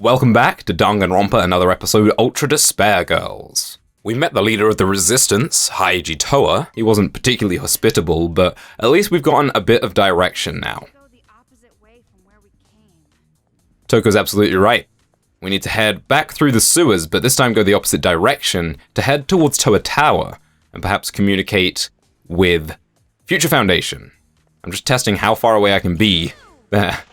Welcome back to Danganronpa Another episode, Ultra Despair Girls. We met the leader of the resistance, Haiji Towa. He wasn't particularly hospitable, but at least we've gotten a bit of direction now. Toko's absolutely right. We need to head back through the sewers, but this time go the opposite direction to head towards Towa Tower and perhaps communicate with Future Foundation. I'm just testing how far away I can be there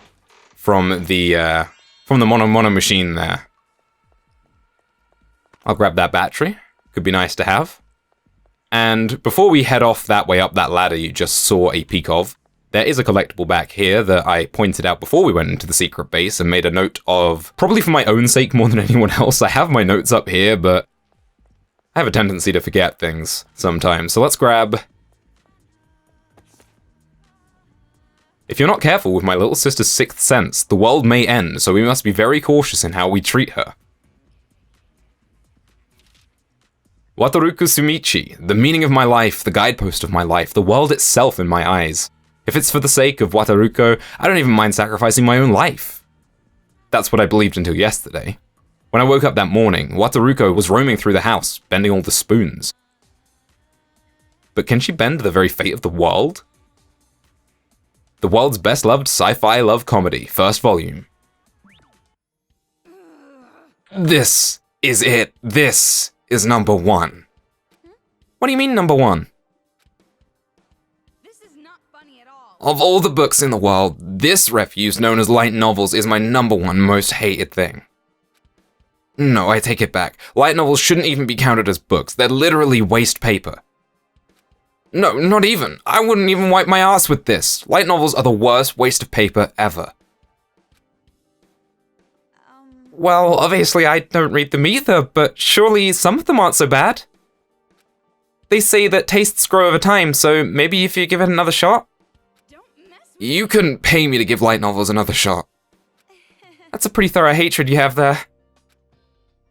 from the Mono machine there. I'll grab that battery. Could be nice to have. And before we head off that way up that ladder you just saw a peek of, there is a collectible back here that I pointed out before we went into the secret base and made a note of, probably for my own sake more than anyone else. I have my notes up here, but I have a tendency to forget things sometimes. So let's grab... If you're not careful with my little sister's sixth sense, the world may end, so we must be very cautious in how we treat her. Wataruku Sumichi, the meaning of my life, the guidepost of my life, the world itself in my eyes. If it's for the sake of Wataruko, I don't even mind sacrificing my own life. That's what I believed until yesterday. When I woke up that morning, Wataruko was roaming through the house, bending all the spoons. But can she bend the very fate of the world? The world's best-loved sci-fi love comedy, first volume. This is it. This is number one. What do you mean, number one? This is not funny at all. Of all the books in the world, this refuse known as light novels is my number one most hated thing. No, I take it back. Light novels shouldn't even be counted as books. They're literally waste paper. No, not even. I wouldn't even wipe my ass with this. Light novels are the worst waste of paper ever. Well, obviously I don't read them either, but surely some of them aren't so bad. They say that tastes grow over time, so maybe if you give it another shot? Don't mess with You couldn't pay me to give light novels another shot. That's a pretty thorough hatred you have there.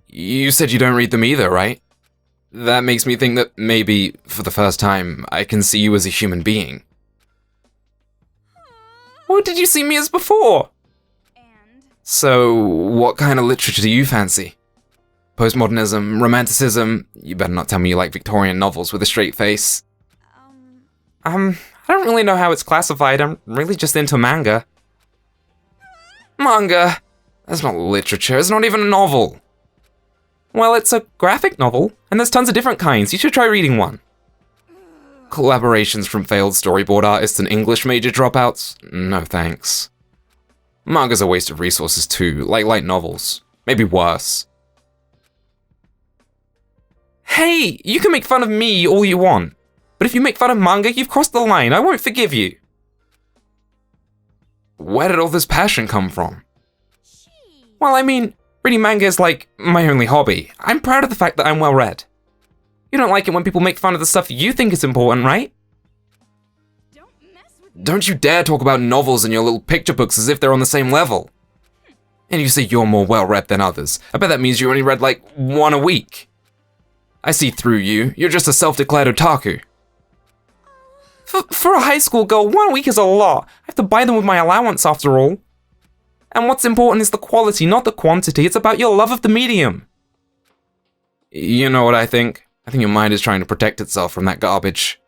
You said you don't read them either, right? That makes me think that maybe, for the first time, I can see you as a human being. What did you see me as before? So, what kind of literature do you fancy? Postmodernism, romanticism? You better not tell me you like Victorian novels with a straight face. I don't really know how it's classified. I'm really just into manga. Manga? That's not literature. It's not even a novel. Well, it's a graphic novel, and there's tons of different kinds. You should try reading one. Collaborations from failed storyboard artists and English major dropouts? No thanks. Manga's a waste of resources too, like light novels. Maybe worse. Hey, you can make fun of me all you want, but if you make fun of manga, you've crossed the line. I won't forgive you. Where did all this passion come from? Well, I mean, reading manga is like my only hobby. I'm proud of the fact that I'm well read. You don't like it when people make fun of the stuff you think is important, right? Don't you dare talk about novels and your little picture books as if they're on the same level. And you say you're more well-read than others. I bet that means you only read like one a week. I see through you. You're just a self-declared otaku. For a high school girl, 1 week is a lot. I have to buy them with my allowance after all. And what's important is the quality, not the quantity. It's about your love of the medium. You know what I think? I think your mind is trying to protect itself from that garbage.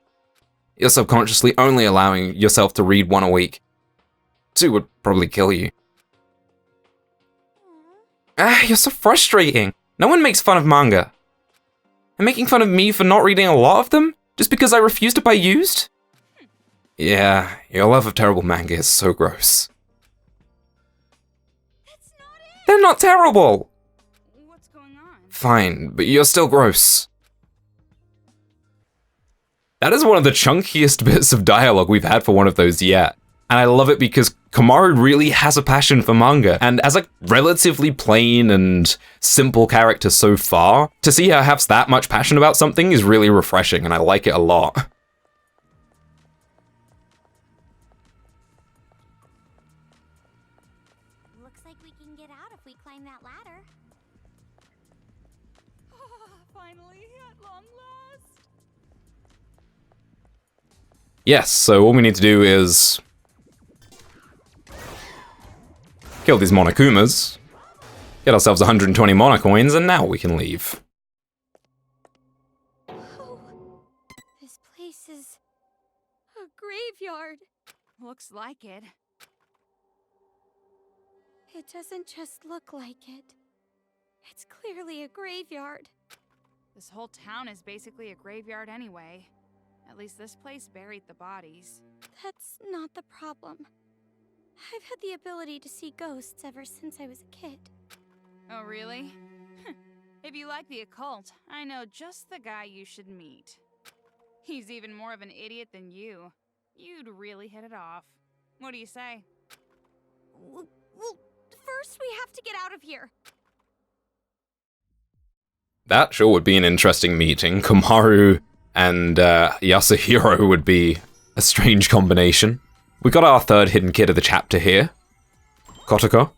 You're subconsciously only allowing yourself to read one a week. 2 would probably kill you. You're so frustrating. No one makes fun of manga. And making fun of me for not reading a lot of them? Just because I refuse to buy used? Yeah, your love of terrible manga is so gross. That's not it. They're not terrible! What's going on? Fine, but you're still gross. That is one of the chunkiest bits of dialogue we've had for one of those yet. And I love it because Komaru really has a passion for manga, and as a relatively plain and simple character so far, to see her have that much passion about something is really refreshing, and I like it a lot. Looks like we can get out if we climb that ladder. Finally, at long last. Yes, so all we need to do is kill these Monokumas, Get ourselves 120 mana coins, and now we can leave. Oh, this place is a graveyard. Looks like it. It doesn't just look like it. It's clearly a graveyard. This whole town is basically a graveyard anyway. At least this place buried the bodies. That's not the problem. I've had the ability to see ghosts ever since I was a kid. Oh, really? If you like the occult, I know just the guy you should meet. He's even more of an idiot than you. You'd really hit it off. What do you say? Well, first we have to get out of here. That sure would be an interesting meeting. Komaru and Yasuhiro would be a strange combination. We got our third hidden kid of the chapter here. Kotoko,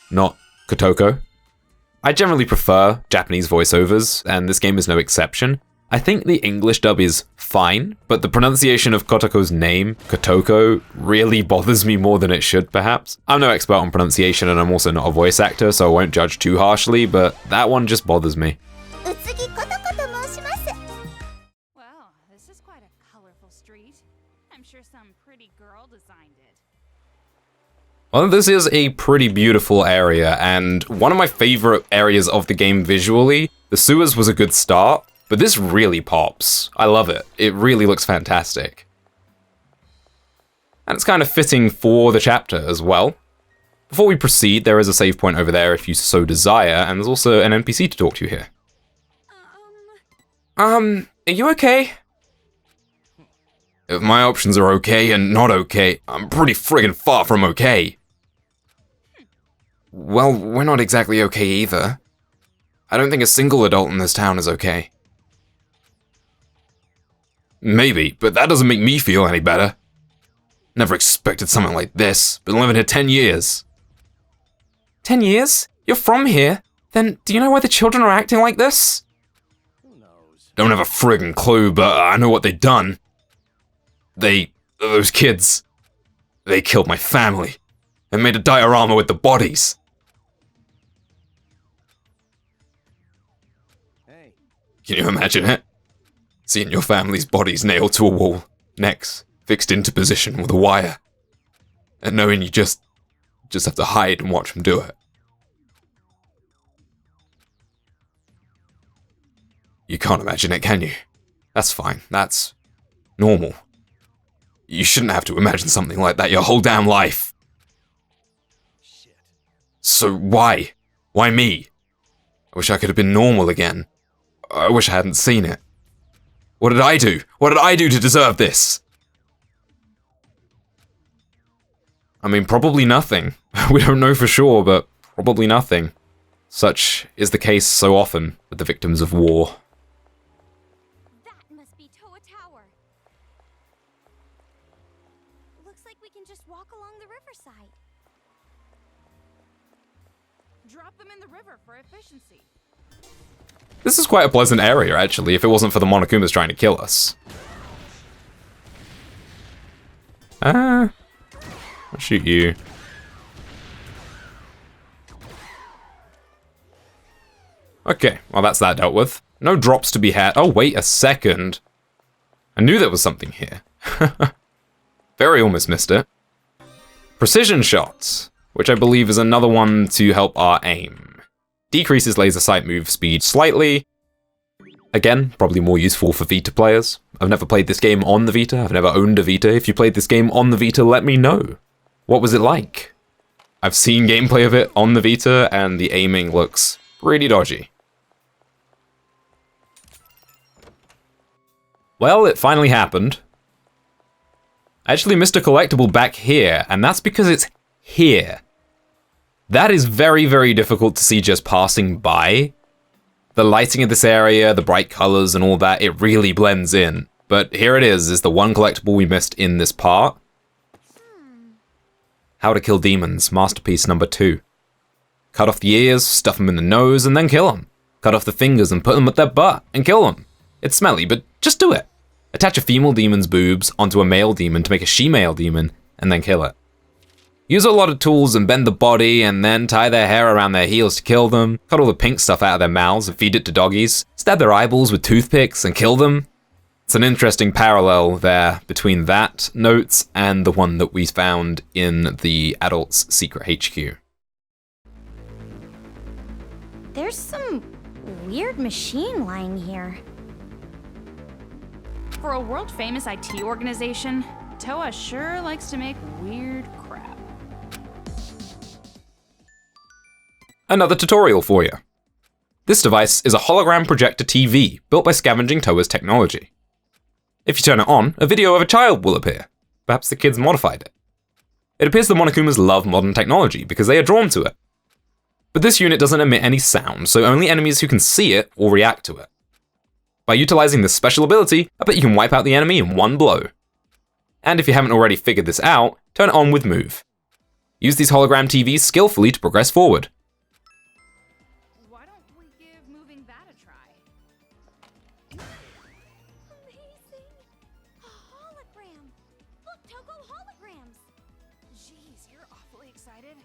not Kotoko. I generally prefer Japanese voiceovers, and this game is no exception. I think the English dub is fine, but the pronunciation of Kotoko's name, Kotoko, really bothers me more than it should, perhaps. I'm no expert on pronunciation, and I'm also not a voice actor, so I won't judge too harshly, but that one just bothers me. Well, this is quite a colorful street. I'm sure some pretty girl designed it. Well, this is a pretty beautiful area, and one of my favorite areas of the game visually. The sewers was a good start, but this really pops. I love it. It really looks fantastic. And it's kind of fitting for the chapter as well. Before we proceed, there is a save point over there if you so desire, and there's also an NPC to talk to here. Are you okay? If my options are okay and not okay, I'm pretty friggin' far from okay. Well, we're not exactly okay either. I don't think a single adult in this town is okay. Maybe, but that doesn't make me feel any better. Never expected something like this. Been living here 10 years. 10 years? You're from here? Then do you know why the children are acting like this? Don't have a friggin' clue, but I know what they've done. Those kids, they killed my family and made a diorama with the bodies. Hey. Can you imagine it? Seeing your family's bodies nailed to a wall, necks fixed into position with a wire, and knowing you just have to hide and watch them do it. You can't imagine it, can you? That's fine. That's normal. You shouldn't have to imagine something like that your whole damn life. Shit. So why? Why me? I wish I could have been normal again. I wish I hadn't seen it. What did I do? What did I do to deserve this? I mean, probably nothing. We don't know for sure, but probably nothing. Such is the case so often with the victims of war. That must be Towa Tower. Looks like we can just walk along the riverside. Drop them in the river for efficiency. This is quite a pleasant area, actually, if it wasn't for the Monokumas trying to kill us. I'll shoot you. Okay, well that's that dealt with. No drops to be had. Oh, wait a second. I knew there was something here. Very almost missed it. Precision shots, which I believe is another one to help our aim. Decreases laser sight move speed slightly. Again, probably more useful for Vita players. I've never played this game on the Vita. I've never owned a Vita. If you played this game on the Vita, let me know. What was it like? I've seen gameplay of it on the Vita, and the aiming looks pretty dodgy. Well, it finally happened. I actually missed a collectible back here, and that's because it's here. That is very, very difficult to see just passing by. The lighting of this area, the bright colors and all that, it really blends in. But here it is the one collectible we missed in this part. How to Kill Demons, Masterpiece number 2. Cut off the ears, stuff them in the nose, and then kill them. Cut off the fingers and put them at their butt, and kill them. It's smelly, but just do it. Attach a female demon's boobs onto a male demon to make a she-male demon, and then kill it. Use a lot of tools and bend the body, and then tie their hair around their heels to kill them, cut all the pink stuff out of their mouths and feed it to doggies, stab their eyeballs with toothpicks and kill them. It's an interesting parallel there between that notes and the one that we found in the Adults Secret HQ. There's some weird machine lying here. For a world-famous IT organization, Towa sure likes to make weird crap. Another tutorial for you. This device is a hologram projector TV built by scavenging Towa's technology. If you turn it on, a video of a child will appear. Perhaps the kids modified it. It appears the Monokumas love modern technology because they are drawn to it. But this unit doesn't emit any sound, so only enemies who can see it will react to it. By utilizing this special ability, I bet you can wipe out the enemy in one blow. And if you haven't already figured this out, turn it on with Move. Use these hologram TVs skillfully to progress forward. Why don't we give moving that a try? Amazing! A hologram! Look, Toko, holograms! Jeez, you're awfully excited.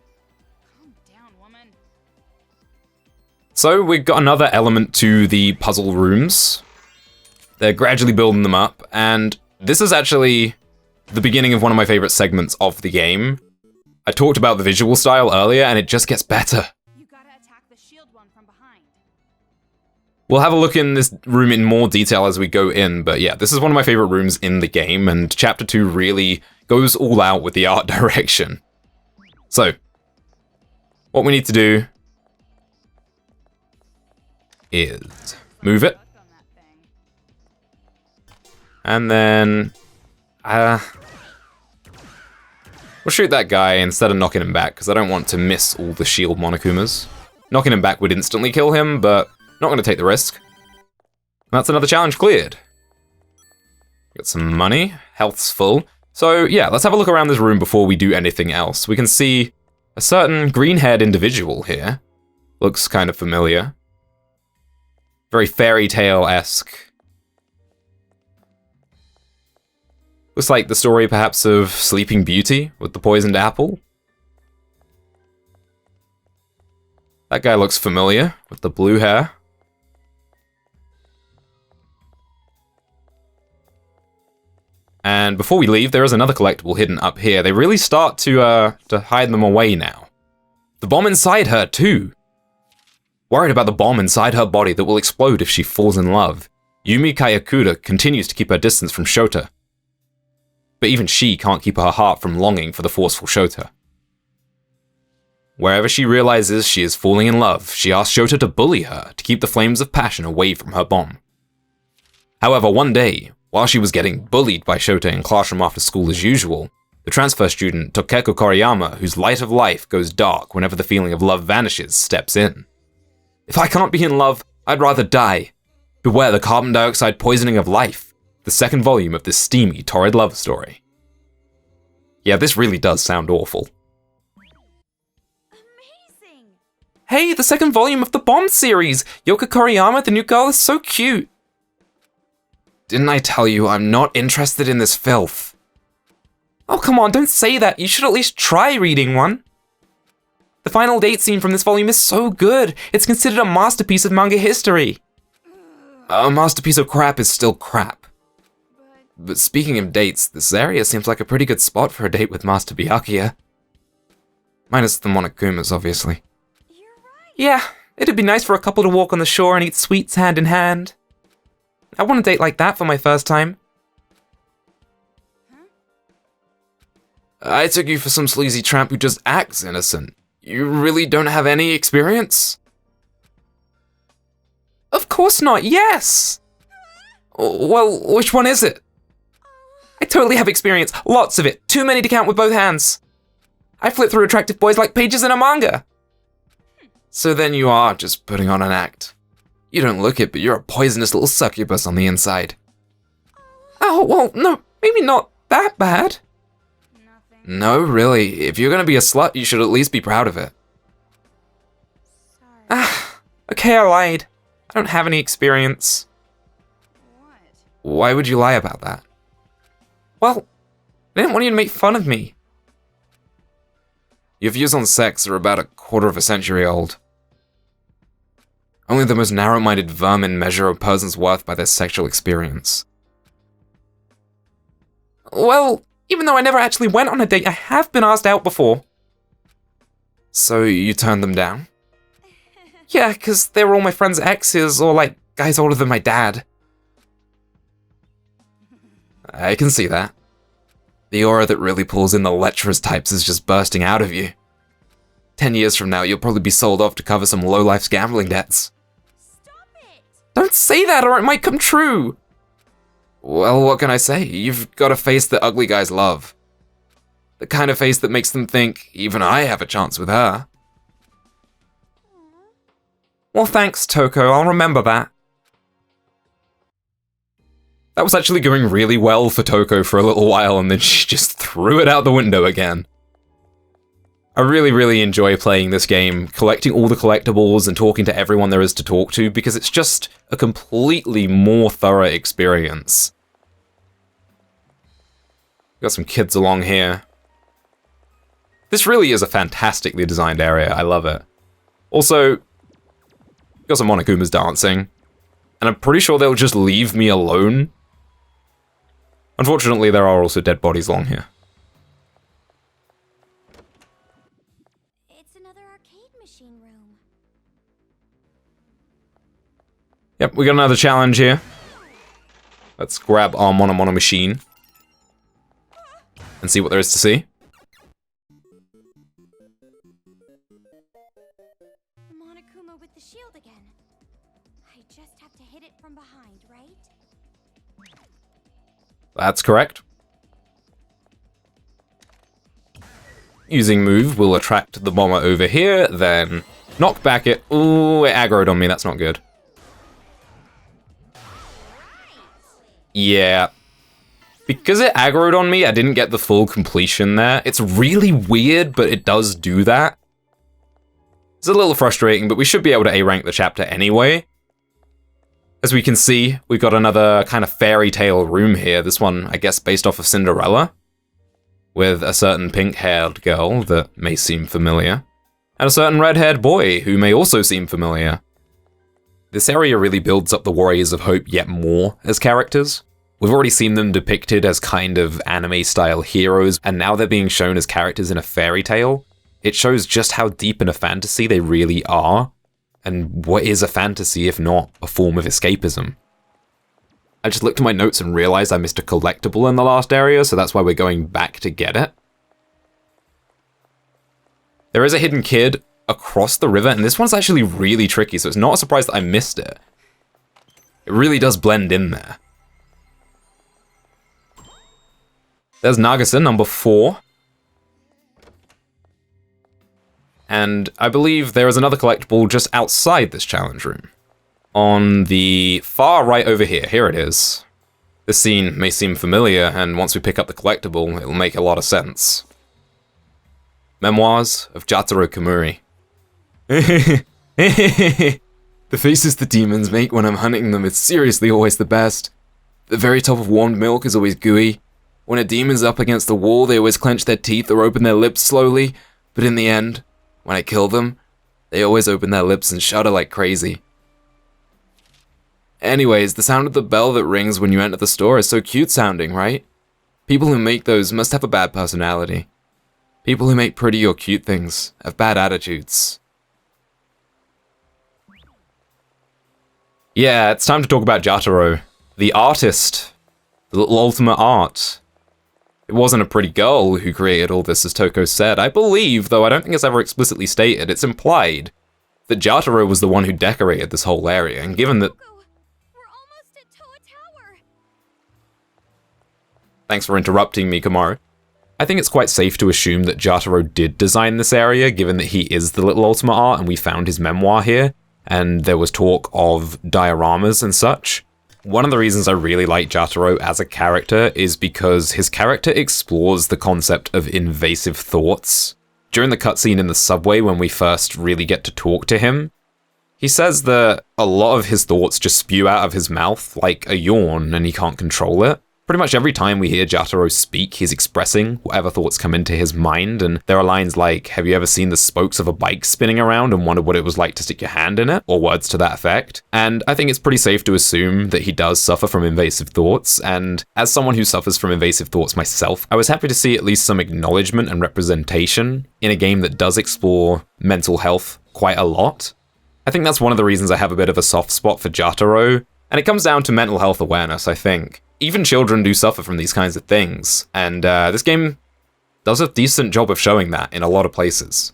Calm down, woman. So we've got another element to the puzzle rooms. They're gradually building them up, and this is actually the beginning of one of my favorite segments of the game. I talked about the visual style earlier, and it just gets better. You gotta attack the shield one from behind. We'll have a look in this room in more detail as we go in, but yeah, this is one of my favorite rooms in the game, and Chapter 2 really goes all out with the art direction. So, what we need to do is move it, Stuck on that thing. and then we'll shoot that guy instead of knocking him back, because I don't want to miss all the shield Monokumas. Knocking him back would instantly kill him, but not going to take the risk. That's another challenge cleared. Got some money, health's full. So yeah, let's have a look around this room before we do anything else. We can see a certain green-haired individual here. Looks kind of familiar. Very fairy tale-esque. Looks like the story perhaps of Sleeping Beauty with the poisoned apple. That guy looks familiar with the blue hair. And before we leave, there is another collectible hidden up here. They really start to hide them away now. The bomb inside her, too. Worried about the bomb inside her body that will explode if she falls in love, Yumi Kayakura continues to keep her distance from Shota. But even she can't keep her heart from longing for the forceful Shota. Wherever she realizes she is falling in love, she asks Shota to bully her to keep the flames of passion away from her bomb. However, one day, while she was getting bullied by Shota in classroom after school as usual, the transfer student Tokeko Koriyama, whose light of life goes dark whenever the feeling of love vanishes, steps in. If I can't be in love, I'd rather die. Beware the carbon dioxide poisoning of life, the second volume of this steamy, torrid love story. Yeah, this really does sound awful. Amazing! Hey, the second volume of the Bomb series! Yoko Koriyama, the new girl, is so cute! Didn't I tell you I'm not interested in this filth? Oh, come on, don't say that. You should at least try reading one. The final date scene from this volume is so good. It's considered a masterpiece of manga history. A masterpiece of crap is still crap. But speaking of dates, this area seems like a pretty good spot for a date with Master Byakuya. Minus the Monokumas, obviously. You're right. Yeah, it'd be nice for a couple to walk on the shore and eat sweets hand in hand. I want a date like that for my first time. I took you for some sleazy tramp who just acts innocent. You really don't have any experience? Of course not, yes! Well, which one is it? I totally have experience, lots of it, too many to count with both hands. I flip through attractive boys like pages in a manga. So then you are just putting on an act. You don't look it, but you're a poisonous little succubus on the inside. Oh, well, no, maybe not that bad. Nothing. No, really, if you're gonna be a slut, you should at least be proud of it. Sorry. Ah, okay, I lied. I don't have any experience. What? Why would you lie about that? Well, I didn't want you to make fun of me. Your views on sex are about a quarter of a century old. Only the most narrow-minded vermin measure a person's worth by their sexual experience. Well, even though I never actually went on a date, I have been asked out before. So you turned them down? Yeah, because they were all my friends' exes, or like, guys older than my dad. I can see that. The aura that really pulls in the lecherous types is just bursting out of you. 10 years from now, you'll probably be sold off to cover some low-life's gambling debts. Stop it! Don't say that or it might come true! Well, what can I say? You've got a face that ugly guys love. The kind of face that makes them think, even I have a chance with her. Well, thanks, Toko. I'll remember that. That was actually going really well for Toko for a little while, and then she just threw it out the window again. I really, really enjoy playing this game, collecting all the collectibles and talking to everyone there is to talk to, because it's just a completely more thorough experience. Got some kids along here. This really is a fantastically designed area, I love it. Also, got some Monokumas dancing, and I'm pretty sure they'll just leave me alone. Unfortunately, there are also dead bodies along here. It's another arcade machine room. Yep, we got another challenge here. Let's grab our Mono machine and see what there is to see. The Monokuma with the shield again. I just have to hit it from behind, right? That's correct. Using move will attract the bomber over here, then knock back it. Ooh, it aggroed on me, that's not good. Yeah. Because it aggroed on me, I didn't get the full completion there. It's really weird, but it does do that. It's a little frustrating, but we should be able to A-rank the chapter anyway. As we can see, we've got another kind of fairy tale room here. This one, I guess, based off of Cinderella, with a certain pink-haired girl that may seem familiar, and a certain red-haired boy who may also seem familiar. This area really builds up the Warriors of Hope yet more as characters. We've already seen them depicted as kind of anime-style heroes, and now they're being shown as characters in a fairy tale. It shows just how deep in a fantasy they really are. And what is a fantasy if not a form of escapism? I just looked at my notes and realized I missed a collectible in the last area, so that's why we're going back to get it. There is a hidden kid across the river, and this one's actually really tricky, so it's not a surprise that I missed it. It really does blend in there. There's Nagase, number 4. And I believe there is another collectible just outside this challenge room. On the far right over here. Here it is. This scene may seem familiar, and once we pick up the collectible, it'll make a lot of sense. Memoirs of Jataro Kamuri. The faces the demons make when I'm hunting them is seriously always the best. The very top of warmed milk is always gooey. When a demon's up against the wall, they always clench their teeth or open their lips slowly, but in the end, when I kill them, they always open their lips and shudder like crazy. Anyways, the sound of the bell that rings when you enter the store is so cute sounding, right? People who make those must have a bad personality. People who make pretty or cute things have bad attitudes. Yeah, it's time to talk about Jataro. The artist. The little ultimate art. It wasn't a pretty girl who created all this, as Toko said. I believe, though I don't think it's ever explicitly stated, it's implied that Jataro was the one who decorated this whole area, and given that... We're almost at Towa Tower. Thanks for interrupting me, Komaru. I think it's quite safe to assume that Jataro did design this area, given that he is the little ultimate art, and we found his memoir here, and there was talk of dioramas and such. One of the reasons I really like Jataro as a character is because his character explores the concept of invasive thoughts. During the cutscene in the subway when we first really get to talk to him, he says that a lot of his thoughts just spew out of his mouth like a yawn and he can't control it. Pretty much every time we hear Jataro speak, he's expressing whatever thoughts come into his mind, and there are lines like, "Have you ever seen the spokes of a bike spinning around and wondered what it was like to stick your hand in it?" or words to that effect. And I think it's pretty safe to assume that he does suffer from invasive thoughts, and as someone who suffers from invasive thoughts myself, I was happy to see at least some acknowledgement and representation in a game that does explore mental health quite a lot. I think that's one of the reasons I have a bit of a soft spot for Jataro, and it comes down to mental health awareness, I think. Even children do suffer from these kinds of things, and this game does a decent job of showing that in a lot of places.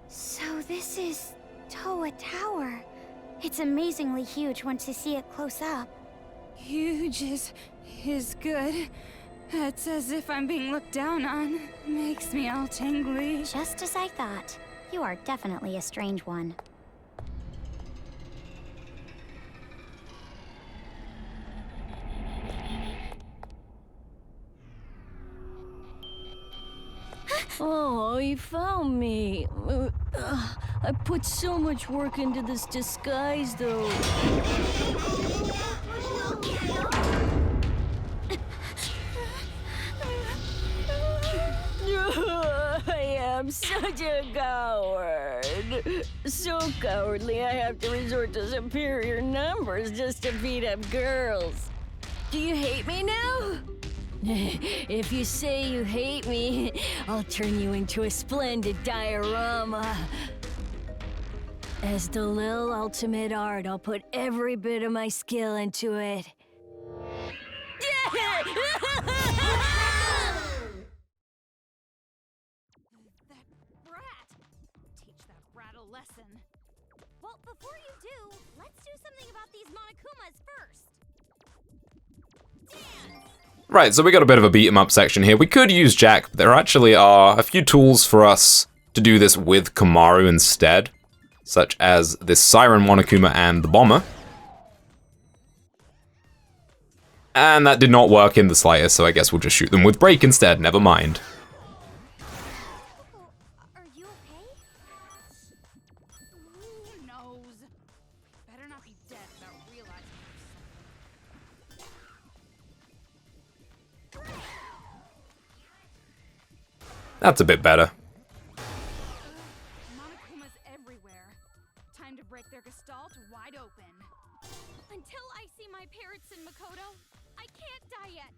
So this is Towa Tower. It's amazingly huge once you see it close up. Huge is good. It's as if I'm being looked down on. Makes me all tingly. Just as I thought. You are definitely a strange one. Oh, you found me. I put so much work into this disguise, though. I am such a coward. So cowardly, I have to resort to superior numbers just to beat up girls. Do you hate me now? If you say you hate me, I'll turn you into a splendid diorama. As the little ultimate art, I'll put every bit of my skill into it. That brat! Teach that brat a lesson. Well, before you do, let's do something about these Monokumas first. Dance! Right, so we got a bit of a beat 'em up section here. We could use Jack, but there actually are a few tools for us to do this with Komaru instead, such as this Siren Monokuma and the Bomber. And that did not work in the slightest, so I guess we'll just shoot them with Break instead, never mind. Are you okay? Who knows? Better not be dead without realizing That's a bit better. Monokumas everywhere. Time to break their gestalt wide open. Until I see my parents in Makoto, I can't die yet.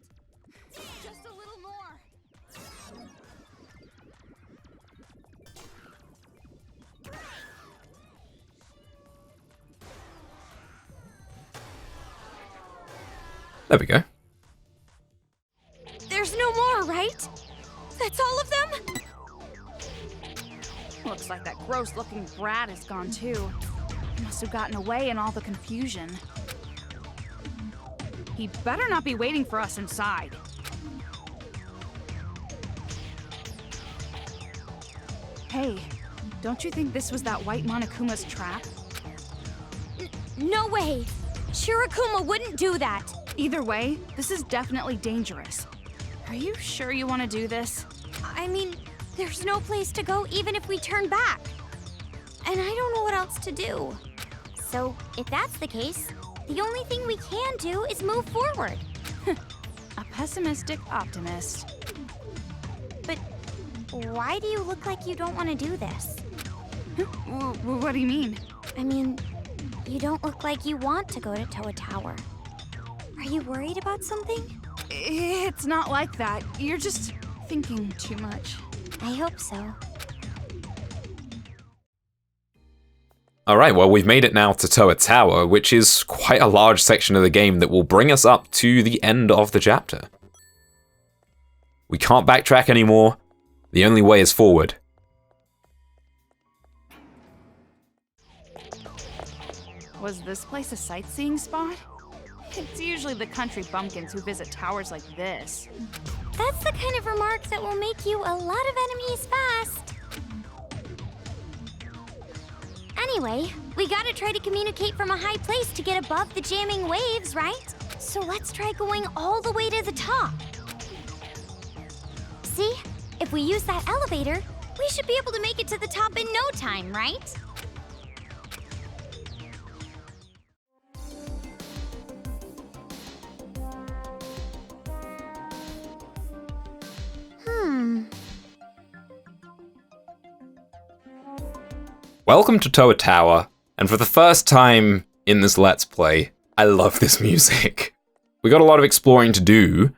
Just a little more. There we go. There's no more, right? That's all of them? Looks like that gross-looking brat is gone too. He must have gotten away in all the confusion. He better not be waiting for us inside. Hey, don't you think this was that white Monokuma's trap? No way! Shirokuma wouldn't do that! Either way, this is definitely dangerous. Are you sure you want to do this? I mean, there's no place to go even if we turn back. And I don't know what else to do. So, if that's the case, the only thing we can do is move forward. A pessimistic optimist. But why do you look like you don't want to do this? What do you mean? I mean, you don't look like you want to go to Towa Tower. Are you worried about something? It's not like that. You're just thinking too much. I hope so. Alright, well we've made it now to Towa Tower, which is quite a large section of the game that will bring us up to the end of the chapter. We can't backtrack anymore. The only way is forward. Was this place a sightseeing spot? It's usually the country bumpkins who visit towers like this. That's the kind of remark that will make you a lot of enemies fast. Anyway, we gotta try to communicate from a high place to get above the jamming waves, right? So let's try going all the way to the top. See? If we use that elevator, we should be able to make it to the top in no time, right? Welcome to Towa Tower, and for the first time in this Let's Play, I love this music. We got a lot of exploring to do,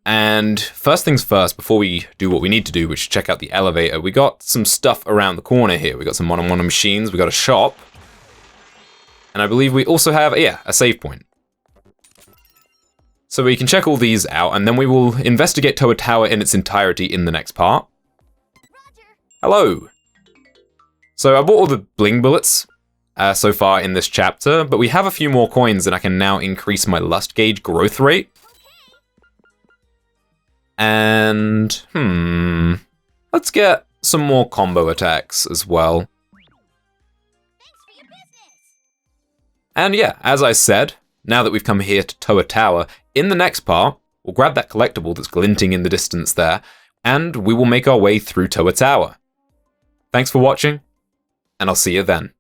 and first things first, before we do what we need to do, which is check out the elevator, we got some stuff around the corner here. We got some mono machines, we got a shop, and I believe we also have, a save point. So we can check all these out, and then we will investigate Towa Tower in its entirety in the next part. Hello! So I bought all the bling bullets so far in this chapter, but we have a few more coins and I can now increase my lust gauge growth rate. And, let's get some more combo attacks as well. And yeah, as I said, now that we've come here to Towa Tower, in the next part, we'll grab that collectible that's glinting in the distance there, and we will make our way through Towa Tower. Thanks for watching, and I'll see you then.